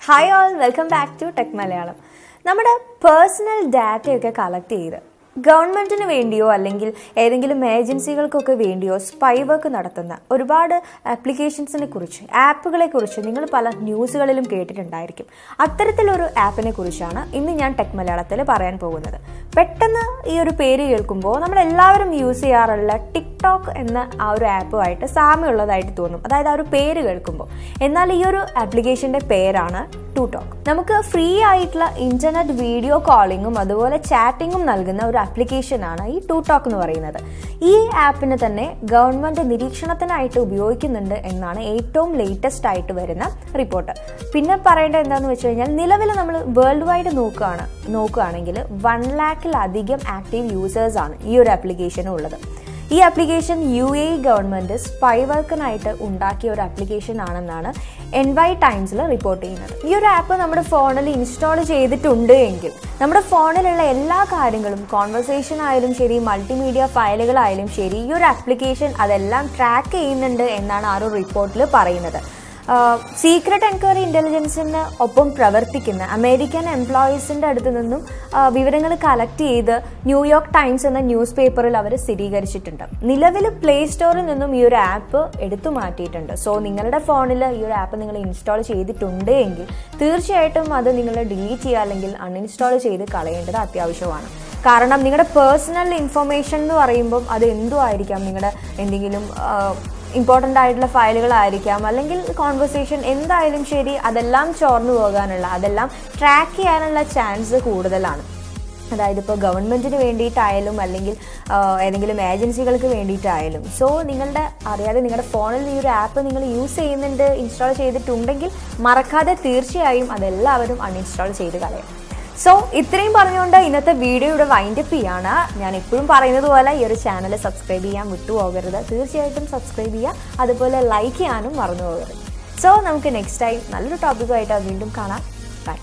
Hi all, welcome back to Tech Malayalam. നമ്മുടെ personal ഡാറ്റയൊക്കെ collect ചെയ്ത് ഗവൺമെൻറ്റിന് വേണ്ടിയോ അല്ലെങ്കിൽ ഏതെങ്കിലും ഏജൻസികൾക്കൊക്കെ വേണ്ടിയോ സ്പൈവർക്ക് നടത്തുന്ന ഒരുപാട് ആപ്ലിക്കേഷൻസിനെ കുറിച്ച് ആപ്പുകളെ കുറിച്ച് നിങ്ങൾ പല ന്യൂസുകളിലും കേട്ടിട്ടുണ്ടായിരിക്കും. അത്തരത്തിലൊരു ആപ്പിനെ കുറിച്ചാണ് ഇന്ന് ഞാൻ ടെക് മലയാളത്തിൽ പറയാൻ പോകുന്നത്. പെട്ടെന്ന് ഈ ഒരു പേര് കേൾക്കുമ്പോൾ നമ്മളെല്ലാവരും യൂസ് ചെയ്യാറുള്ള ടിക്ടോക്ക് എന്ന ആ ഒരു ആപ്പുമായിട്ട് സാമ്യമുള്ളതായിട്ട് തോന്നും, അതായത് ആ ഒരു പേര് കേൾക്കുമ്പോൾ. എന്നാൽ ഈ ഒരു ആപ്ലിക്കേഷൻ്റെ പേരാണ് ടോക്ക്. നമുക്ക് ഫ്രീ ആയിട്ടുള്ള ഇന്റർനെറ്റ് വീഡിയോ കോളിങ്ങും അതുപോലെ ചാറ്റിങ്ങും നൽകുന്ന ഒരു ആപ്ലിക്കേഷനാണ് ഈ ടോക്ക് എന്ന് പറയുന്നത്. ഈ ആപ്പിന് തന്നെ ഗവൺമെന്റ് നിരീക്ഷണത്തിനായിട്ട് ഉപയോഗിക്കുന്നുണ്ട് എന്നാണ് ഏറ്റവും ലേറ്റസ്റ്റ് ആയിട്ട് വരുന്ന റിപ്പോർട്ട്. പിന്നെ പറയേണ്ടത് എന്താണെന്ന് വെച്ച് കഴിഞ്ഞാൽ, നിലവിൽ നമ്മൾ വേൾഡ് വൈഡ് നോക്കുകയാണെങ്കിൽ 1 lakhിലധികം ആക്റ്റീവ് യൂസേഴ്സ് ആണ് ഈ ഒരു ആപ്ലിക്കേഷൻ ഉള്ളത്. ഈ ആപ്ലിക്കേഷൻ UAE ഗവൺമെൻറ് സ്പൈവർക്കിനായിട്ട് ഉണ്ടാക്കിയ ഒരു ആപ്ലിക്കേഷൻ ആണെന്നാണ് NY ടൈംസിൽ റിപ്പോർട്ട് ചെയ്യുന്നത്. ഈ ഒരു ആപ്പ് നമ്മുടെ ഫോണിൽ ഇൻസ്റ്റാൾ ചെയ്തിട്ടുണ്ട് എങ്കിൽ നമ്മുടെ ഫോണിലുള്ള എല്ലാ കാര്യങ്ങളും, കോൺവെർസേഷൻ ആയാലും ശരി, മൾട്ടിമീഡിയ ഫയലുകളായാലും ശരി, ഈ ഒരു ആപ്ലിക്കേഷൻ അതെല്ലാം ട്രാക്ക് ചെയ്യുന്നുണ്ട് എന്നാണ് ആ ഒരു റിപ്പോർട്ടിൽ പറയുന്നത്. സീക്രട്ട് എൻക്വയറി ഇൻ്റലിജൻസിന് ഒപ്പം പ്രവർത്തിക്കുന്ന അമേരിക്കൻ എംപ്ലോയീസിൻ്റെ അടുത്ത് നിന്നും വിവരങ്ങൾ കളക്ട് ചെയ്ത് ന്യൂയോർക്ക് ടൈംസ് എന്ന ന്യൂസ് പേപ്പറിൽ അവർ സ്ഥിരീകരിച്ചിട്ടുണ്ട്. നിലവിൽ പ്ലേ സ്റ്റോറിൽ നിന്നും ഈ ഒരു ആപ്പ് എടുത്തു മാറ്റിയിട്ടുണ്ട്. സോ നിങ്ങളുടെ ഫോണിൽ ഈ ഒരു ആപ്പ് നിങ്ങൾ ഇൻസ്റ്റാൾ ചെയ്തിട്ടുണ്ട് എങ്കിൽ തീർച്ചയായിട്ടും അത് നിങ്ങൾ ഡിലീറ്റ് ചെയ്യുക അല്ലെങ്കിൽ അൺഇൻസ്റ്റാൾ ചെയ്ത് കളയേണ്ടത് അത്യാവശ്യമാണ്. കാരണം നിങ്ങളുടെ പേഴ്സണൽ ഇൻഫർമേഷൻ എന്ന് പറയുമ്പം അത് എന്തും ആയിരിക്കാം. നിങ്ങളുടെ എന്തെങ്കിലും ഇമ്പോർട്ടൻ്റ് ആയിട്ടുള്ള ഫയലുകളായിരിക്കാം, അല്ലെങ്കിൽ കോൺവെർസേഷൻ, എന്തായാലും ശരി, അതെല്ലാം ചോർന്നു പോകാനുള്ള, അതെല്ലാം ട്രാക്ക് ചെയ്യാനുള്ള ചാൻസ് കൂടുതലാണ്. അതായത് ഇപ്പോൾ ഗവൺമെൻറ്റിന് വേണ്ടിയിട്ടായാലും അല്ലെങ്കിൽ ഏതെങ്കിലും ഏജൻസികൾക്ക് വേണ്ടിയിട്ടായാലും. സോ നിങ്ങളുടെ അറിയാതെ നിങ്ങളുടെ ഫോണിൽ ഈ ഒരു ആപ്പ് നിങ്ങൾ യൂസ് ചെയ്യുന്നുണ്ട്, ഇൻസ്റ്റാൾ ചെയ്തിട്ടുണ്ടെങ്കിൽ മറക്കാതെ തീർച്ചയായും അതെല്ലാവരും അൺഇൻസ്റ്റാൾ ചെയ്ത് കളയാം. സോ ഇത്രയും പറഞ്ഞുകൊണ്ട് ഇന്നത്തെ വീഡിയോ ഇവിടെ വൈൻഡപ്പ് ചെയ്യാണ്. ഞാൻ എപ്പോഴും പറയുന്നത് പോലെ ഈ ഒരു ചാനൽ സബ്സ്ക്രൈബ് ചെയ്യാൻ വിട്ടുപോകരുത്. തീർച്ചയായിട്ടും സബ്സ്ക്രൈബ് ചെയ്യുക, അതുപോലെ ലൈക്ക് ചെയ്യാനും മറന്നു പോകരുത്. സോ നമുക്ക് നെക്സ്റ്റ് ടൈം നല്ലൊരു ടോപ്പിക്കുമായിട്ട് വീണ്ടും കാണാം. ബൈ.